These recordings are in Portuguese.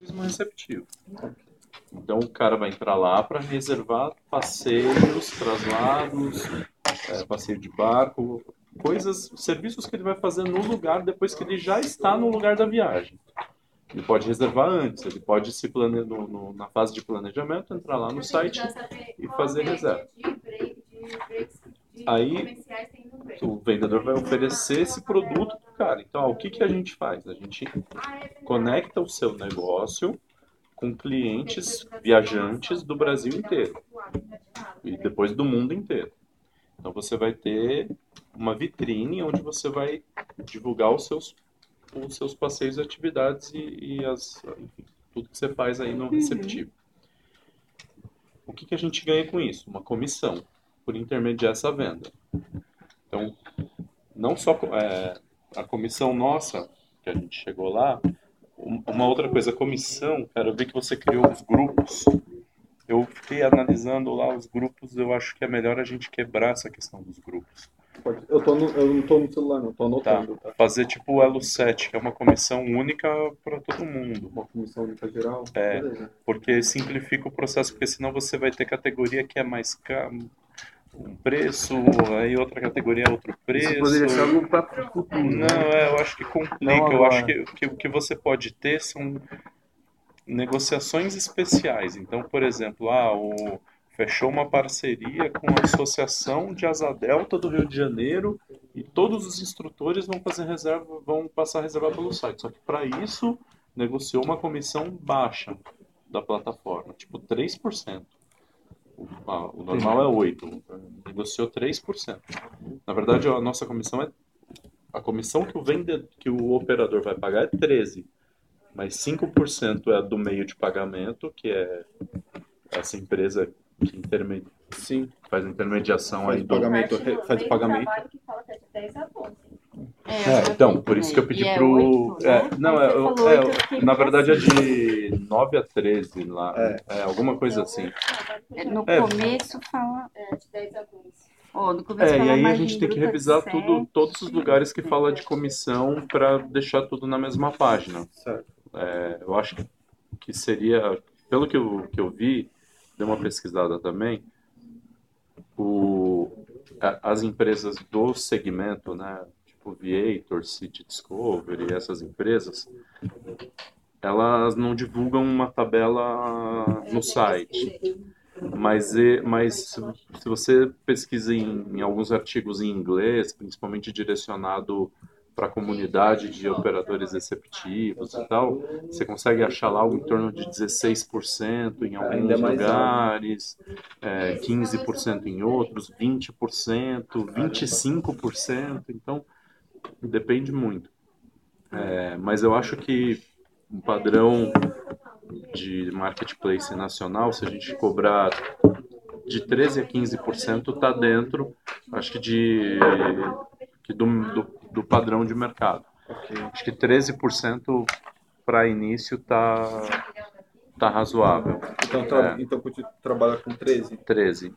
turismo receptivo. Então o cara vai entrar lá para reservar passeios, traslados, passeio de barco, coisas, serviços que ele vai fazer no lugar depois que ele já está no lugar da viagem. Ele pode reservar antes, ele pode se na fase de planejamento, entrar lá no site e fazer reserva. Aí o vendedor vai oferecer esse produto para o cara. Então, o que, que a gente faz? A gente conecta o seu negócio com clientes viajantes do Brasil inteiro e depois do mundo inteiro. Então você vai ter uma vitrine onde você vai divulgar os seus passeios e atividades enfim, tudo que você faz aí no receptivo. O que, que a gente ganha com isso? Uma comissão por intermediar essa venda. Então, não só a comissão nossa, que a gente chegou lá, uma outra coisa, a comissão, cara, eu vi que você criou os grupos. Eu fiquei analisando lá os grupos, eu acho que é melhor a gente quebrar essa questão dos grupos. Eu não tô no celular, não, tô anotando. Tá? Fazer tipo o Elo 7, que é uma comissão única para todo mundo. Uma comissão única geral? Beleza. Porque simplifica o processo, porque senão você vai ter categoria que é mais caro, um preço, aí outra categoria é outro preço. Isso poderia ser algo para o futuro. Não, eu acho que complica. Eu acho que o que você pode ter são negociações especiais. Então, por exemplo, fechou uma parceria com a Associação de Asa Delta do Rio de Janeiro e todos os instrutores vão passar a reserva pelo site. Só que para isso negociou uma comissão baixa da plataforma, tipo 3%. O normal é 8%, negociou 3%. Na verdade, a nossa comissão a comissão que o operador vai pagar é 13%. Mas 5% é do meio de pagamento, que é essa empresa que faz a intermediação aí do pagamento, faz o pagamento. Então, por isso que eu pedi pro. Na verdade é de 9 a 13 lá. Alguma coisa assim. No começo fala. De 10 a 12. E aí a gente tem que revisar todos os lugares que fala de comissão para deixar tudo na mesma página. Certo. Eu acho que seria, pelo que eu vi, dei uma pesquisada também, as empresas do segmento, né, tipo Viator, City Discovery, essas empresas, elas não divulgam uma tabela no site. Mas se você pesquisa em alguns artigos em inglês, principalmente direcionado para a comunidade de operadores receptivos e tal, você consegue achar lá algo em torno de 16% em alguns lugares, 15% em outros, 20%, 25%, então depende muito. Mas eu acho que um padrão de marketplace nacional, se a gente cobrar de 13% a 15% está dentro, acho que do padrão de mercado. Okay. Acho que 13% para início tá razoável. Então trabalha com 13? 13%,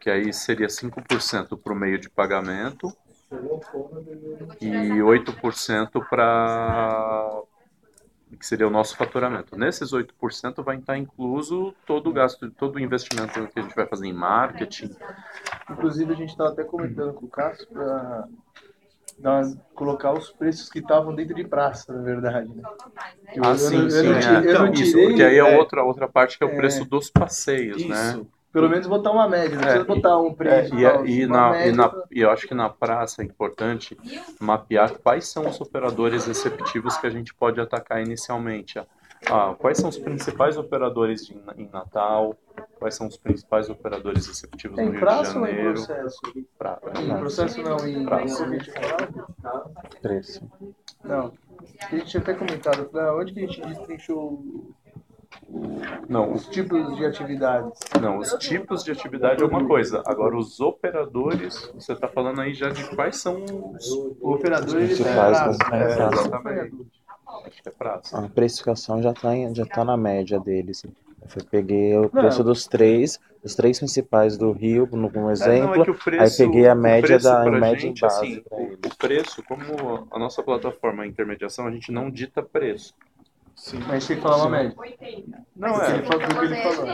que aí seria 5% para o meio de pagamento e 8% para que seria o nosso faturamento. Nesses 8% vai estar incluso todo o gasto, todo o investimento que a gente vai fazer em marketing. Inclusive a gente estava até comentando com o Cássio para colocar os preços que estavam dentro de praça, na verdade. Né? Sim. Isso, porque aí é outra parte que é o preço dos passeios, né? Pelo menos botar uma média, não precisa botar um preço. E eu acho que na praça é importante mapear quais são os operadores receptivos que a gente pode atacar inicialmente. Quais são os principais operadores em Natal? Quais são os principais operadores receptivos no Rio de Janeiro? Em processo não, em preço. Não, a gente tinha até comentado, onde que a gente destrinchou os tipos de atividades? Não, os tipos de atividade é uma coisa. Agora, os operadores, você está falando aí já de quais são os operadores principais. Exatamente. Acho que é praça. A precificação já tá na média deles. Eu peguei o preço dos três principais do Rio, como exemplo, aí peguei a média em base. Assim, o preço, como a nossa plataforma é intermediação, a gente não dita preço. Sim. Mas tem que falar uma média. Não, Foi o que ele falou.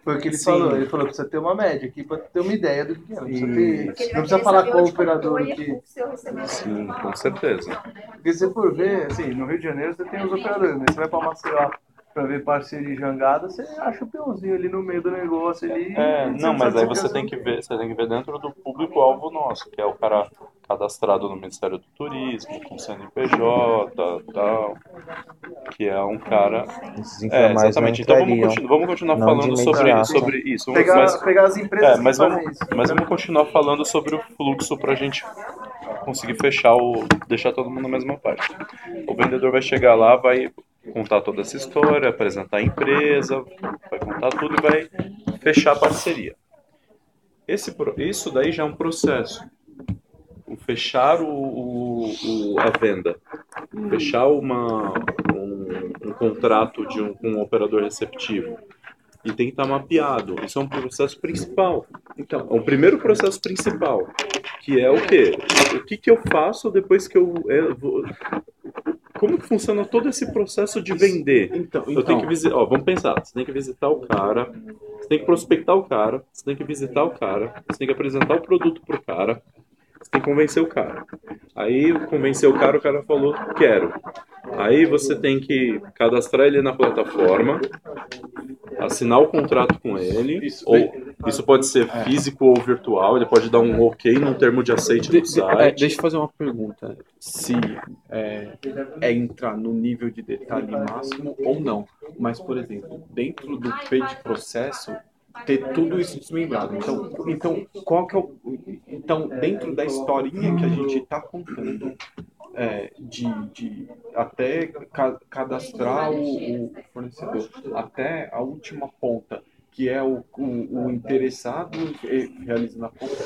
Foi o que ele falou. Ele falou que precisa ter uma média aqui para ter uma ideia do que é. Não precisa falar qual operador aqui. Sim, com certeza. Porque se você for ver, assim, no Rio de Janeiro você tem os operadores, né? Você vai para Maceió para ver parceria e jangada, você acha o peãozinho ali no meio do negócio ali. Não, mas aí você tem que ver dentro do público-alvo nosso, que é o cara cadastrado no Ministério do Turismo, com CNPJ, tal, que é um cara... Esses informais exatamente. não Então vamos continuar não falando de sobre imediato. isso. Pegar as empresas que fazem isso. Mas vamos continuar falando sobre o fluxo para a gente conseguir deixar todo mundo na mesma parte. O vendedor vai chegar lá, vai contar toda essa história, apresentar a empresa, vai contar tudo e vai fechar a parceria. Isso daí já é um processo. Fechar a venda, fechar um contrato com um operador receptivo e tem que estar mapeado. Isso é um processo principal. Então, é o primeiro processo principal, que é o quê? O que eu faço depois que como que funciona todo esse processo de vender? Eu tenho que visitar, vamos pensar, você tem que visitar o cara, você tem que prospectar o cara, você tem que visitar o cara, você tem que apresentar o produto pro cara, você tem que convencer o cara. Aí, convencer o cara falou, quero. Aí você tem que cadastrar ele na plataforma, assinar o contrato com ele, isso pode ser físico ou virtual, ele pode dar um ok num termo de aceite do site. Deixa eu fazer uma pergunta. Se é entrar no nível de detalhe máximo ou não. Mas, por exemplo, dentro do P de processo, ter tudo isso desmembrado. Então qual que é então, dentro da historinha que a gente está contando, de até cadastrar o fornecedor, até a última ponta, que é o interessado realizando a ponta,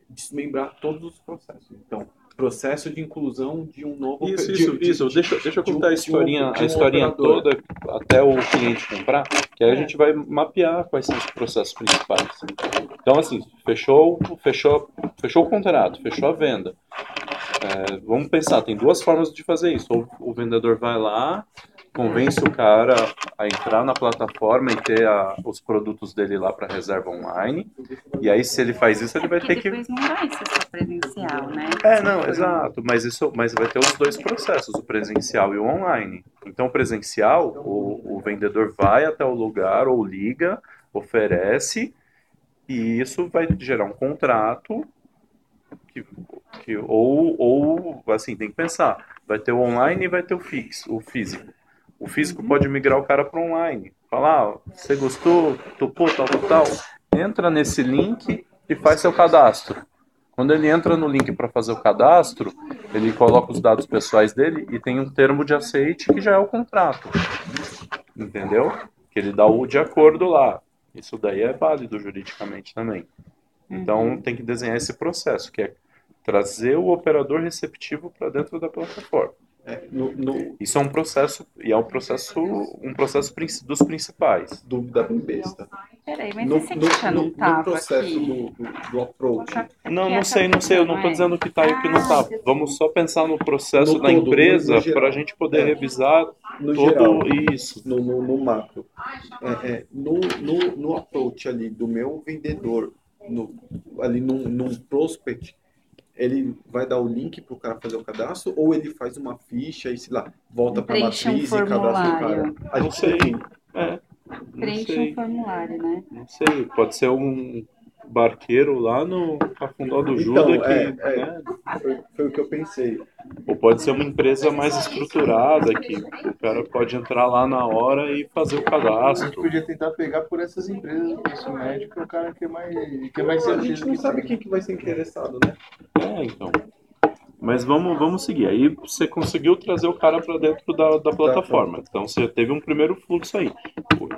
desmembrar todos os processos. Então, processo de inclusão de um novo... Isso. Deixa eu contar a historinha toda até o cliente comprar, que aí a gente vai mapear quais são os processos principais. Então, assim, fechou o contrato, fechou a venda. Vamos pensar, tem duas formas de fazer isso. Ou o vendedor vai lá, convence o cara a entrar na plataforma e ter os produtos dele lá para reserva online. E aí, se ele faz isso, ele vai ter que... Depois não vai ser só presencial, né? Não, exato. Mas vai ter os dois processos, o presencial e o online. Então, o presencial, o vendedor vai até o lugar ou liga, oferece, e isso vai gerar um contrato ou assim, tem que pensar. Vai ter o online e vai ter o físico. O físico pode migrar o cara para online. Falar, você gostou, topou, tal. Entra nesse link e faz seu cadastro. Quando ele entra no link para fazer o cadastro, ele coloca os dados pessoais dele e tem um termo de aceite que já é o contrato. Entendeu? Que ele dá o de acordo lá. Isso daí é válido juridicamente também. Então tem que desenhar esse processo, que é trazer o operador receptivo para dentro da plataforma. Isso é um processo, e é um processo dos principais. Dúvida bem besta. Peraí, mas esse aqui já não estava no processo aqui? do approach. Não sei, eu não estou dizendo que está e o que não está. Vamos só pensar no processo da empresa para a gente poder revisar no todo geral, isso. No macro. No approach ali do meu vendedor, ali num prospect, ele vai dar o link para o cara fazer o cadastro, ou ele faz uma ficha e, sei lá, volta para a matriz e cadastra o cara? A gente sei. Preenche um formulário, né? Não sei, pode ser um barqueiro lá no Cafundó do Juda né? Foi o que eu pensei. Ou pode ser uma empresa mais estruturada que o cara pode entrar lá na hora e fazer o cadastro. A gente podia tentar pegar por essas empresas, isso médico é o cara que é mais a gente não sabe quem que vai ser interessado, né? Então. Mas vamos seguir. Aí você conseguiu trazer o cara para dentro da plataforma. Então você teve um primeiro fluxo aí.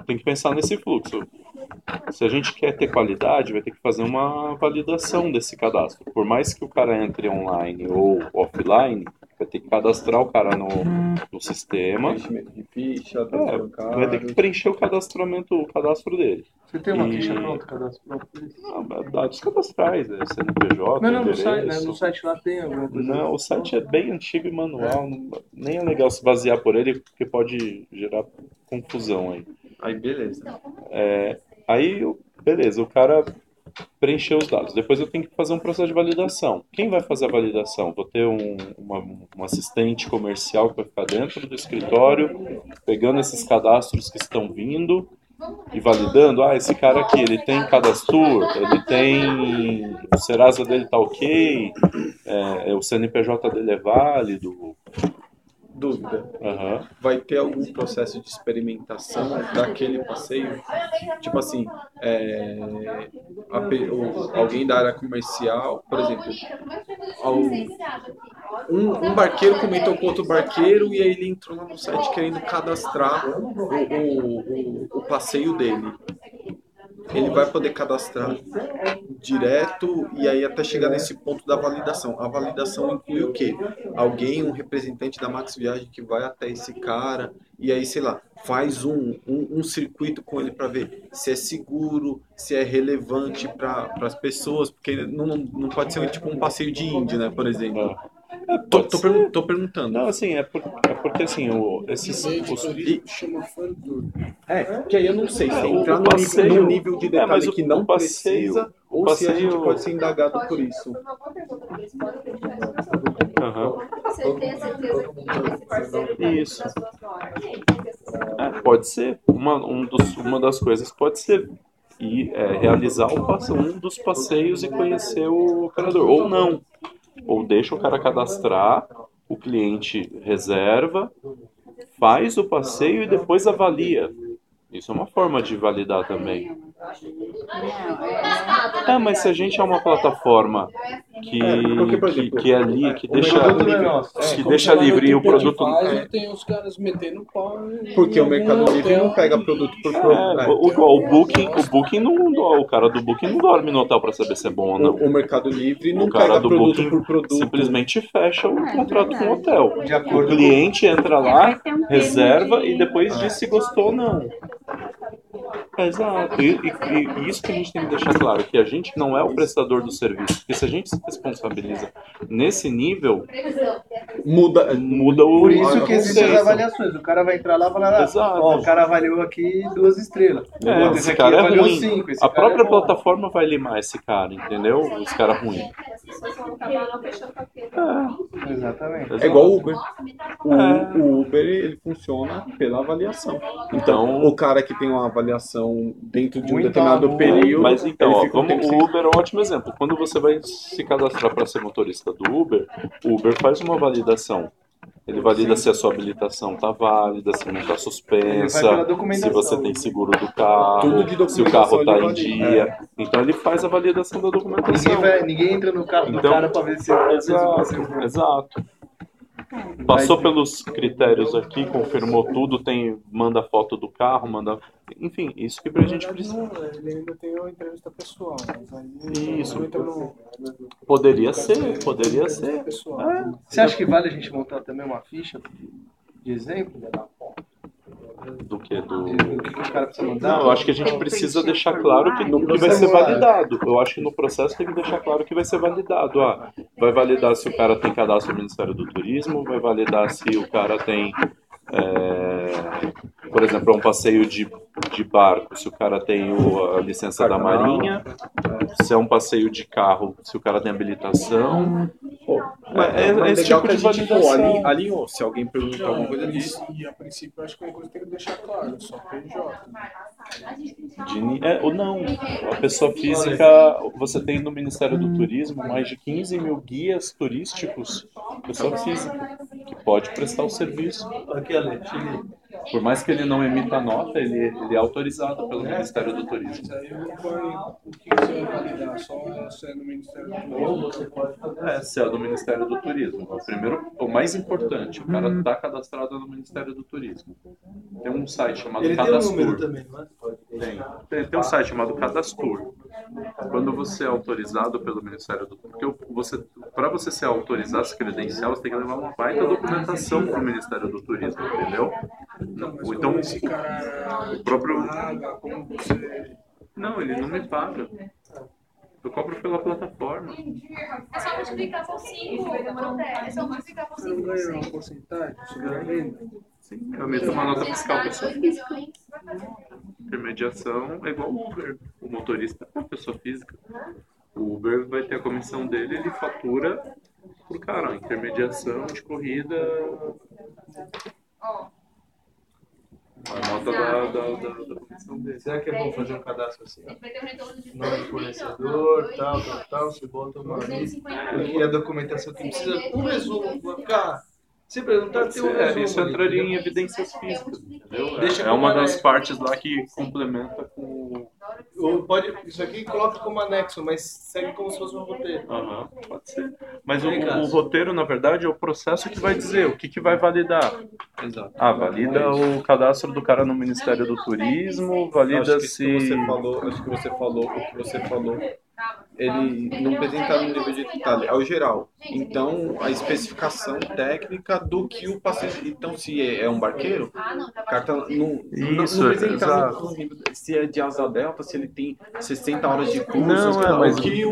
Tem que pensar nesse fluxo. Se a gente quer ter qualidade, vai ter que fazer uma validação desse cadastro. Por mais que o cara entre online ou offline, vai ter que cadastrar o cara no sistema. Preenchimento de ficha, vai ter que preencher o cadastro dele. Você tem uma ficha pronta, cadastro pronto? Não, dados cadastrais, CNPJ, não, no site lá tem alguma coisa. Não, o site é bem antigo e manual, nem é legal se basear por ele, porque pode gerar confusão aí. Aí beleza. Beleza, o cara preencheu os dados. Depois eu tenho que fazer um processo de validação. Quem vai fazer a validação? Vou ter um assistente comercial que vai ficar dentro do escritório, pegando esses cadastros que estão vindo e validando. Esse cara aqui, ele tem cadastro, ele tem... O Serasa dele tá ok, o CNPJ dele é válido. Dúvida. Vai ter algum processo de experimentação daquele passeio? Tipo assim, alguém da área comercial, por exemplo, um barqueiro comentou com outro barqueiro e aí ele entrou lá no site querendo cadastrar o passeio dele. Ele vai poder cadastrar direto e aí até chegar nesse ponto da validação. A validação inclui o quê? Alguém, um representante da Max Viagem que vai até esse cara e aí, sei lá, faz um circuito com ele para ver se é seguro, se é relevante para as pessoas, porque não pode ser tipo um passeio de Índia, né, por exemplo. Tô perguntando. Não, assim, é porque assim, chama Fantour. Que aí eu não sei se entrar no nível de detalhe que não precisa ou se a gente pode ser indagado por isso. Isso. Pode ser. Uma das coisas pode ser realizar um dos passeios e conhecer o operador. Ou não. Ou deixa o cara cadastrar, o cliente reserva, faz o passeio e depois avalia. Isso é uma forma de validar também. Mas se a gente é uma plataforma que é ali, que deixa livre o produto. Tem os caras metendo pau. Porque o Mercado Livre não pega produto por produto. O Booking não, o cara do Booking não dorme no hotel para saber se é bom ou não. O Mercado Livre não o cara pega do produto Booking por produto. Simplesmente fecha o contrato com o hotel. O cliente entra lá, reserva e depois diz se gostou ou não. Exato. E isso que a gente tem que deixar claro, que a gente não é o prestador do serviço. Porque se a gente se responsabiliza nesse nível, muda o... Por isso que existem as avaliações. O cara vai entrar lá e falar, o cara avaliou aqui 2 estrelas. Esse cara é ruim. 5, a própria plataforma vai limar esse cara, entendeu? Esse cara ruim. Exatamente. É igual o Uber. O Uber, ele funciona pela avaliação. Então, o cara que tem uma avaliação dentro de um determinado período... Mas então, o Uber é um ótimo exemplo. Quando você vai se cadastrar para ser motorista do Uber, o Uber faz uma validação. Ele valida se a sua habilitação está válida, se não está suspensa, se você tem seguro do carro, se o carro está em dia. Então ele faz a validação da documentação. Ninguém entra no carro do cara para ver se... Exato. Passou pelos critérios aqui, confirmou tudo, manda foto do carro, enfim, isso que pra gente precisa. Ele ainda tem uma entrevista pessoal, mas aí isso. Poderia ser. Você acha que vale a gente montar também uma ficha de exemplo? Do que? Do que o cara precisa mandar? Não, eu acho que a gente precisa deixar claro que vai ser validado. Eu acho que no processo tem que deixar claro que vai ser validado. Vai validar se o cara tem cadastro no Ministério do Turismo, vai validar se o cara tem, por exemplo, um passeio de barco, se o cara tem a licença da Marinha, se é um passeio de carro, se o cara tem habilitação. Esse tipo de validação. Alinhou, se alguém perguntar alguma coisa disso. E a princípio, eu acho que uma coisa tem que deixar claro, só PJ. Ou não, a pessoa física, você tem no Ministério do Turismo mais de 15 mil guias turísticos, pessoa física, que pode prestar o serviço. Por mais que ele não emita nota, ele é autorizado pelo Ministério do Turismo. Mas aí o que você vai validar? Só se é no Ministério do Turismo? Se é do Ministério do Turismo. O mais importante, o cara está cadastrado no Ministério do Turismo. Tem um site chamado Cadastro. Tem um número também, não é? Tem um site chamado Cadastur. Quando você é autorizado pelo Ministério do Turismo, para você ser autorizado, se credenciar, você tem que levar uma baita documentação para o Ministério do Turismo, entendeu? Então, Esse cara o próprio... paga, como você... Não, ele não me paga. Eu cobro pela plataforma. É só multiplicar por 5. É só multiplicar por Você não ganha uma 5%. porcentagem sobre a venda? Sim, eu meto uma nota fiscal pessoa física. Intermediação é igual o Uber. O motorista é uma pessoa física. O Uber vai ter a comissão dele, ele fatura por cara. Intermediação de corrida. A nota da comissão dele. Será que é bom fazer um cadastro assim? Vai ter um retorno de Nome do fornecedor, tal, você bota uma lista. E a documentação que precisa, um resumo, vai ficar. Se perguntar, tem um resumo. Isso ali, entraria em entendeu? evidências físicas, entendeu? Deixa É uma como das anexo. partes lá que complementa com o... Ou pode, isso aqui coloca como anexo, mas segue como se fosse um roteiro. Aham, pode ser. Mas Vem cá. o roteiro, na verdade, é o processo que vai dizer o que vai validar. Exato. Valida o cadastro do cara no Ministério do Turismo, valida Acho que se... acho que você falou, o que você falou, ele não precisa entrar no nível de detalhe, é o geral. Então, a especificação técnica do que o paciente... Então, se é um barqueiro, carta não Isso, precisa entrar exato. no nível, se é de asa delta, se ele tem 60 horas de curso, Não, sei lá, mas- o que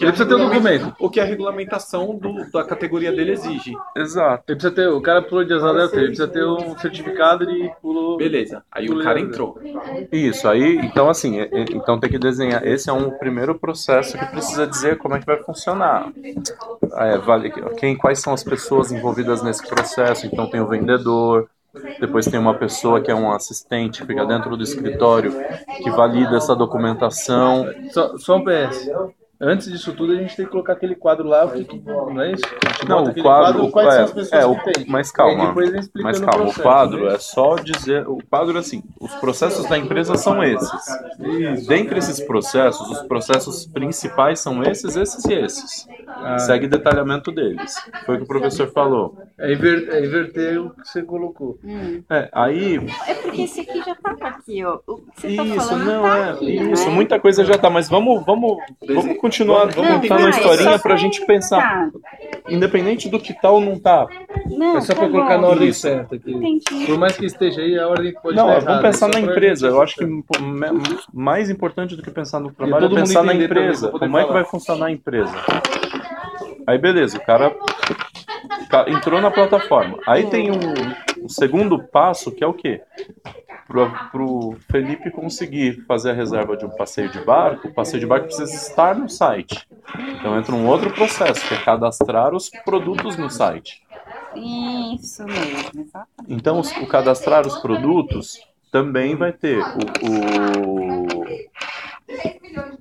Ele precisa ter um documento. o que a regulamentação da categoria dele exige. Exato. Ele precisa ter, o cara pulou de asa delta, ele precisa ter um certificado de pulou. Beleza, aí o cara entrou. Isso, aí, então assim, então tem que desenhar, esse é um primeiro processo que precisa dizer como é que vai funcionar. Quais são as pessoas envolvidas nesse processo, então tem o vendedor, depois tem uma pessoa que é um assistente, fica dentro do escritório, que valida essa documentação. Só um PS. Antes disso tudo, a gente tem que colocar aquele quadro lá, não é isso? A gente Não, bota o aquele quadro, quais são as pessoas que tem. mas E aí calma, depois ele explica mas no calma, o processo, quadro né? é só dizer, o quadro é assim, os processos da empresa são esses. Dentre esses processos, os processos principais são esses e esses. Segue detalhamento deles. Foi o que o professor falou. É inverter o que você colocou. Aí, É porque esse aqui já tava aqui, ó. O que você tá isso, falando não tá é, aqui, isso, né? muita coisa já tá, mas vamos continuar, vamos entrar na vai, historinha só pra gente pensar, Tá. independente do que tá ou não tá. Não, É só tá pra colocar bom. na ordem Isso. certa aqui. Entendi. Por mais que esteja aí, a ordem pode Não, estar vamos errada, pensar só na pra empresa. gente- Eu acho que mais importante do que pensar no trabalho é todo mundo pensar na entender também, empresa. pra poder Como é que falar. vai funcionar a empresa? Aí beleza, o cara entrou na plataforma. Aí tem um segundo passo, que é o quê? Pro Felipe conseguir fazer a reserva de um passeio de barco, o passeio de barco precisa estar no site. Então entra um outro processo, que é cadastrar os produtos no site. Isso mesmo, exatamente. Então, o cadastrar os produtos também vai ter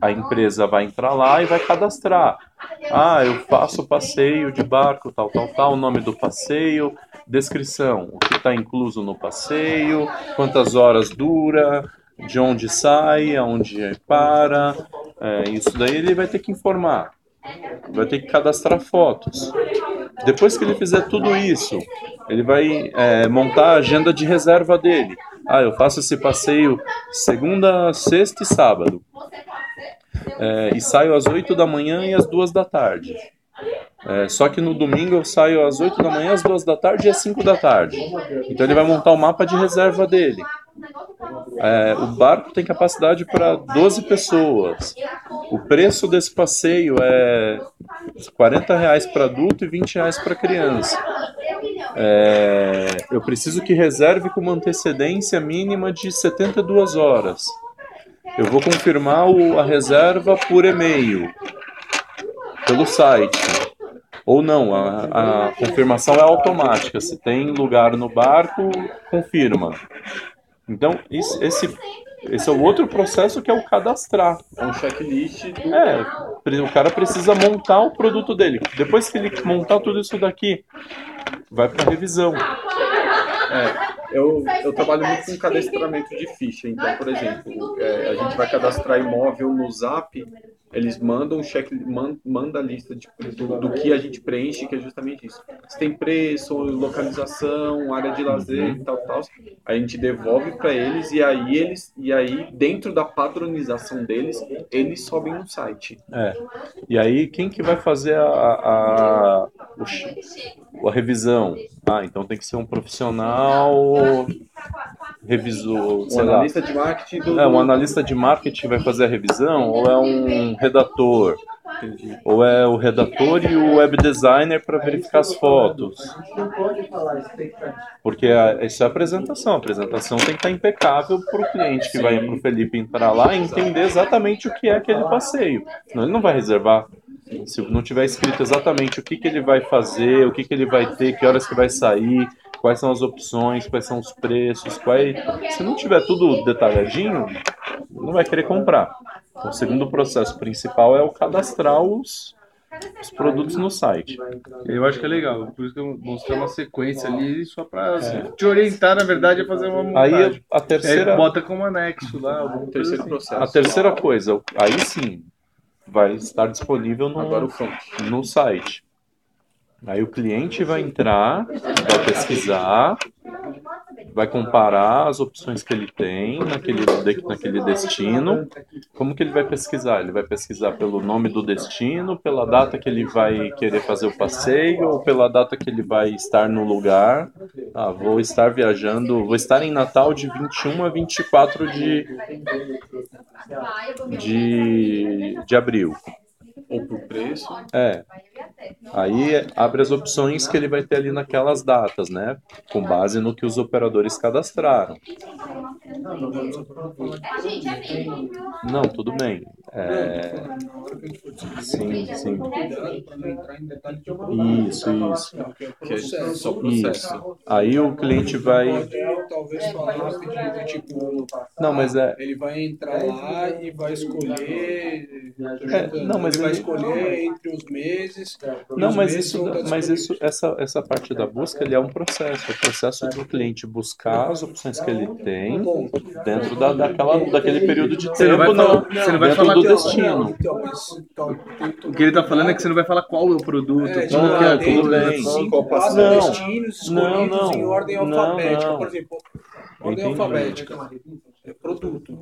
a empresa vai entrar lá e vai cadastrar. Eu faço passeio de barco, tal, o nome do passeio, descrição, o que está incluso no passeio, quantas horas dura, de onde sai, aonde para, isso daí ele vai ter que informar. Vai ter que cadastrar fotos. Depois que ele fizer tudo isso, ele vai montar a agenda de reserva dele. Eu faço esse passeio segunda, sexta e sábado. E saio às 8 da manhã e às 2 da tarde. Só que no domingo eu saio às 8 da manhã, às 2 da tarde e às 5 da tarde. Então ele vai montar o mapa de reserva dele. O barco tem capacidade para 12 pessoas. O preço desse passeio é R$40 para adulto e R$20 para criança. Eu preciso que reserve com uma antecedência mínima de 72 horas. Eu vou confirmar a reserva por e-mail, pelo site. Ou não, a confirmação é automática. Se tem lugar no barco, confirma. Então, esse é o outro processo, que é o cadastrar. É um checklist do... O cara precisa montar o produto dele. Depois que ele montar tudo isso daqui, vai para revisão. Eu trabalho muito com cadastramento de ficha. Então, por exemplo, a gente vai cadastrar imóvel no Zap, eles mandam manda a lista do que a gente preenche, que é justamente isso. Se tem preço, localização, área de lazer e tal. A gente devolve para eles e aí dentro da padronização deles, eles sobem no site. E aí quem que vai fazer a revisão? Então tem que ser um profissional revisor, sei lá. Analista de marketing um analista de marketing vai fazer a revisão, ou é um redator? Ou é o redator e o web designer para verificar as fotos? Porque isso é a apresentação. A apresentação tem que estar impecável para o cliente que vai para o Felipe entrar lá e entender exatamente o que é aquele passeio. Senão ele não vai reservar. Se não tiver escrito exatamente o que ele vai fazer, o que ele vai ter, que horas que vai sair, quais são as opções, quais são os preços, se não tiver tudo detalhadinho, não vai querer comprar. Então, o segundo processo principal é o cadastrar os produtos no site. Eu acho que é legal, por isso que eu mostrei uma sequência ali, só para te orientar, na verdade, a fazer uma montagem. Aí a terceira... Aí bota como anexo lá, o terceiro processo. A terceira coisa, aí sim, vai estar disponível no site. Aí o cliente vai entrar, vai pesquisar, vai comparar as opções que ele tem naquele destino. Como que ele vai pesquisar? Ele vai pesquisar pelo nome do destino, pela data que ele vai querer fazer o passeio, ou pela data que ele vai estar no lugar. Vou estar viajando, vou estar em Natal de 21 a 24 de abril. Ou por preço. Aí abre as opções que ele vai ter ali naquelas datas, né? Com base no que os operadores cadastraram. Não, tudo bem. Sim. Isso. Aí o cliente vai... Talvez falar rapidinho, tipo... Não, mas ele vai entrar lá e vai escolher... Ele vai escolher entre os meses... Não, mas essa parte da busca, ele é um processo. É o processo do cliente buscar as opções que ele tem dentro daquele período de tempo dentro do destino. O que ele está falando é que você não vai falar qual é o produto. Tudo bem. 4 destinos escolhidos em ordem alfabética. Por exemplo, ordem alfabética. Produto.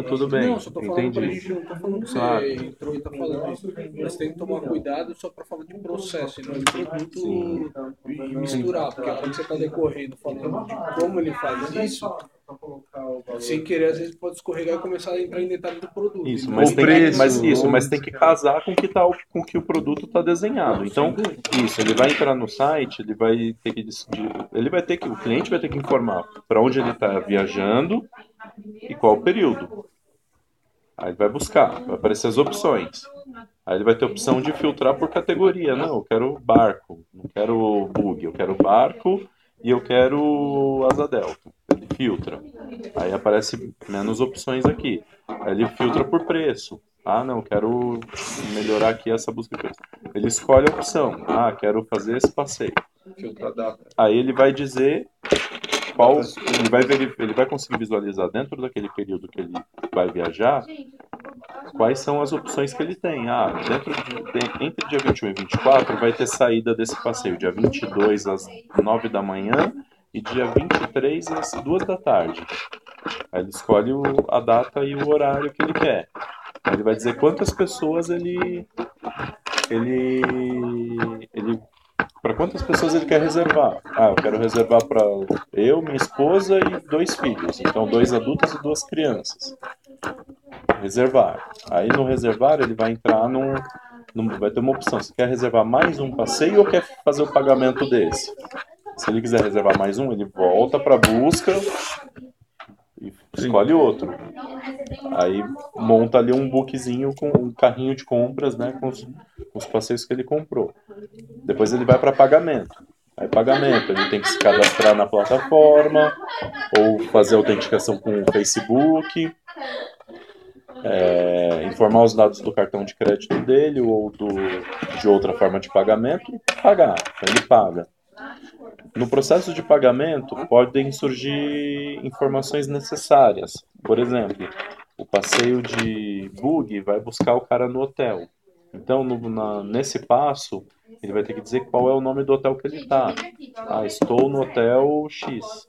Tudo bem. Não, só tô falando pra gente, não tô falando que você entrou e tá falando isso. Mas tem que tomar cuidado só pra falar de processo e não de produto e misturar, porque a hora que você tá decorrendo falando de como ele faz isso, sem querer, às vezes pode escorregar e começar a entrar em detalhe do produto. Mas tem que casar com o que o produto está desenhado. Então, ele vai entrar no site, ele vai ter que o cliente vai ter que informar para onde ele está viajando e qual o período. Aí ele vai buscar, vai aparecer as opções. Aí ele vai ter a opção de filtrar por categoria. Não, eu quero barco, não quero bug, eu quero barco e eu quero asa delta. Ele filtra. Aí aparece menos opções aqui. Aí ele filtra por preço. Não, eu quero melhorar aqui essa busca de preço. Ele escolhe a opção. Quero fazer esse passeio. Filtra data. Aí ele vai dizer ele vai conseguir visualizar dentro daquele período que ele vai viajar quais são as opções que ele tem. Entre dia 21 e 24 vai ter saída desse passeio, dia 22 às 9 da manhã e dia 23 às 2 da tarde. Aí ele escolhe a data e o horário que ele quer. Aí ele vai dizer quantas pessoas para quantas pessoas ele quer reservar. Eu quero reservar para eu, minha esposa e 2 filhos. Então 2 adultos e 2 crianças. Reservar. Aí no reservar ele vai entrar vai ter uma opção. Você quer reservar mais um passeio ou quer fazer o pagamento desse? Se ele quiser reservar mais um, ele volta para a busca e escolhe outro. Aí monta ali um bookzinho com um carrinho de compras, né, com os passeios que ele comprou. Depois ele vai para pagamento. Aí pagamento, ele tem que se cadastrar na plataforma ou fazer autenticação com o Facebook, informar os dados do cartão de crédito dele ou de outra forma de pagamento e pagar. Então ele paga. No processo de pagamento, podem surgir informações necessárias. Por exemplo, o passeio de bug vai buscar o cara no hotel. Então, nesse passo, ele vai ter que dizer qual é o nome do hotel que ele está. Ah, estou no hotel X.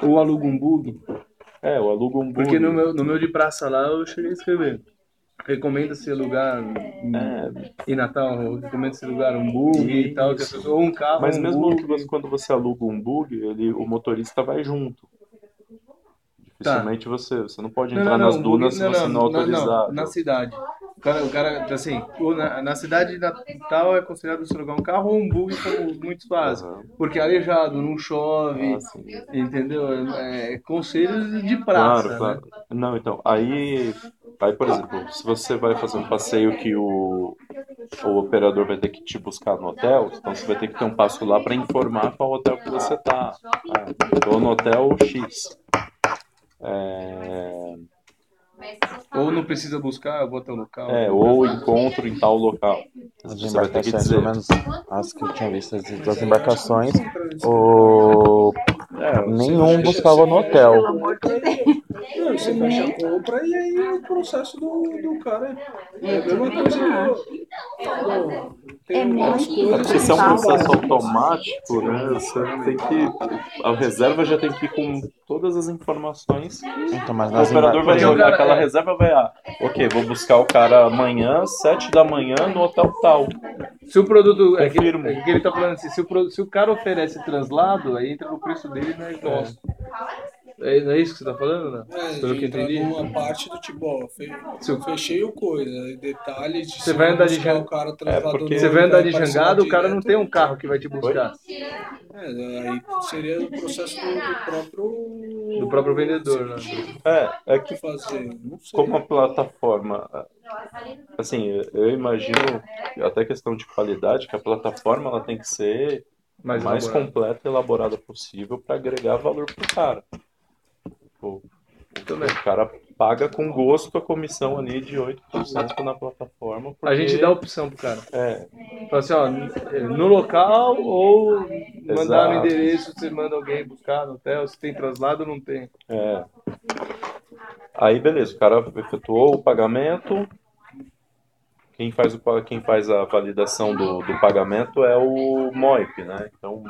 Ou aluga um bug. Eu alugo um bug. Porque no meu de praça lá, eu cheguei a escrever. Recomenda-se alugar em Natal, recomenda-se alugar um bug e tal, que ou um carro, mas um mesmo bug. quando você aluga um bug, o motorista vai junto. Dificilmente você não pode entrar nas dunas se você não autorizar. Na cidade. O cara, assim, na cidade de Natal é considerado você alugar um carro ou um bug, como muitos fazem. Porque é arejado, não chove, entendeu? Conselhos de praça, claro. né? Não, então, aí, por exemplo, se você vai fazer um passeio que o operador vai ter que te buscar no hotel, então você vai ter que ter um passo lá para informar qual hotel que você está. Estou no hotel X. Ou não precisa buscar, eu vou até o local. Ou encontro em tal local. As Você vai ter que embarcações, dizer. pelo menos as que eu tinha visto, das embarcações, nenhum buscava no hotel. Pelo amor de Deus. Não, você fecha a compra e aí o processo do cara é a mesma coisa que tem as coisas. Porque se é um processo automático, né? Você tem que. A reserva já tem que ir com todas as informações. Então, mas O operador vai jogar aquela reserva, ok, vou buscar o cara amanhã, 7 da manhã, no hotel tal. Se o produto. Confirmo. É que ele tá falando assim, se o cara oferece translado, aí entra no preço dele, né? Nossa. Não é isso que você tá falando, né? Pelo que eu entendi. Uma parte do tipo, ó, fechei o coisa, detalhes de você vai andar de o cara você vai andar de jangada, o cara não tem um carro que vai te buscar. Aí seria o processo do próprio vendedor, né? É que fazer, não sei. Como a plataforma, assim, eu imagino até questão de qualidade, que a plataforma ela tem que ser mais completa e elaborada possível para agregar valor pro cara. O cara paga com gosto a comissão ali de 8% na plataforma. Porque... A gente dá opção pro cara. Fala assim, ó, no local ou mandar no endereço, você manda alguém buscar no hotel, se tem traslado ou não tem. Aí beleza, o cara efetuou o pagamento. Quem faz a validação do pagamento é o MOIP, né? Então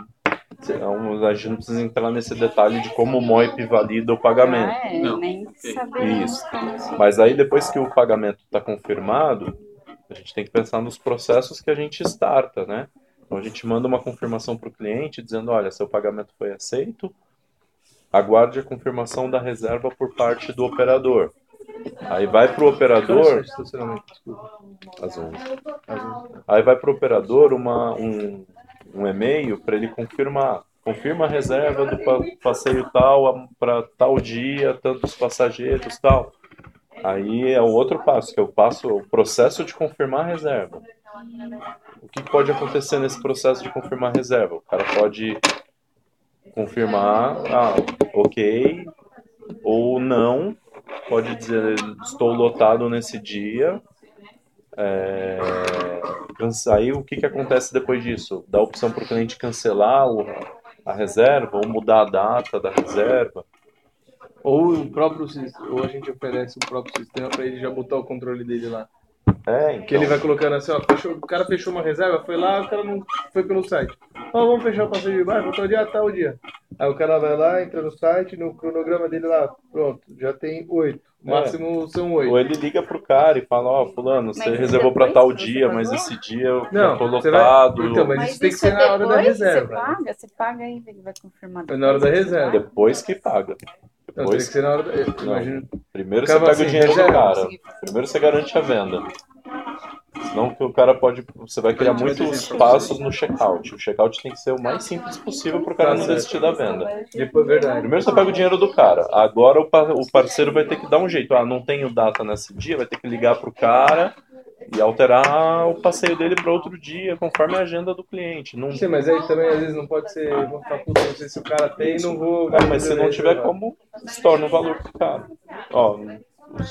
a gente não precisa entrar nesse detalhe de como o MOIP valida o pagamento. Nem saber. Isso. Mas aí depois que o pagamento está confirmado, a gente tem que pensar nos processos que a gente starta, né? Então a gente manda uma confirmação para o cliente dizendo, olha, seu pagamento foi aceito, aguarde a confirmação da reserva por parte do operador. Aí vai para o operador... Às 11. Aí vai para o operador um e-mail para ele confirmar. Confirma a reserva do passeio tal para tal dia, tantos passageiros tal. Aí é o outro passo, que é o processo de confirmar a reserva. O que pode acontecer nesse processo de confirmar a reserva? O cara pode confirmar, ok, ou não, pode dizer, estou lotado nesse dia. Aí o que acontece depois disso? Dá a opção para o cliente cancelar a reserva ou mudar a data da reserva. Ou a gente oferece o próprio sistema para ele já botar o controle dele lá. Então. Que ele vai colocando assim, ó, o cara fechou uma reserva, foi lá, o cara não foi pelo site. Vamos fechar o passeio de barco, tal dia. Aí o cara vai lá, entra no site, no cronograma dele lá, pronto, já tem 8. Máximo são 8. Ou ele liga pro cara e fala, fulano, você reservou para tal dia, mas esse dia eu já tô lotado. Então, mas isso tem que ser na hora da reserva. Você paga e vai confirmar. É na hora da reserva. Depois que paga. Não, tem que ser na hora da... Primeiro você pega o dinheiro do cara. Primeiro você garante a venda. Senão que o cara você vai criar muitos passos no checkout. O checkout tem que ser o mais simples possível para o cara não desistir da venda. Primeiro você pega o dinheiro do cara. Agora o parceiro vai ter que dar um jeito. Não tenho data nesse dia, vai ter que ligar pro cara e alterar o passeio dele para outro dia, conforme a agenda do cliente. Sim, mas aí também às vezes não pode ser, vou ficar puto, não sei se o cara tem, não vou... mas se não tiver como, estorna o valor pro cara.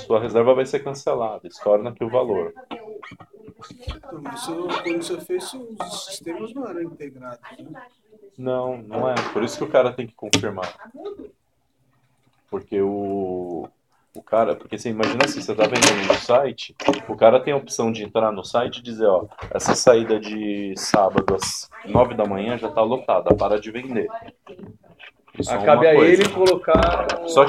Sua reserva vai ser cancelada, estorna aqui o valor. Quando você fez, os sistemas não eram integrados, né? Não, não é. Por isso que o cara tem que confirmar. Porque o cara, porque você imagina assim, você tá vendendo no site, o cara tem a opção de entrar no site e dizer, ó, essa saída de sábado às 9 da manhã já tá lotada, para de vender. Isso é Cabe uma a coisa. ele colocar. Só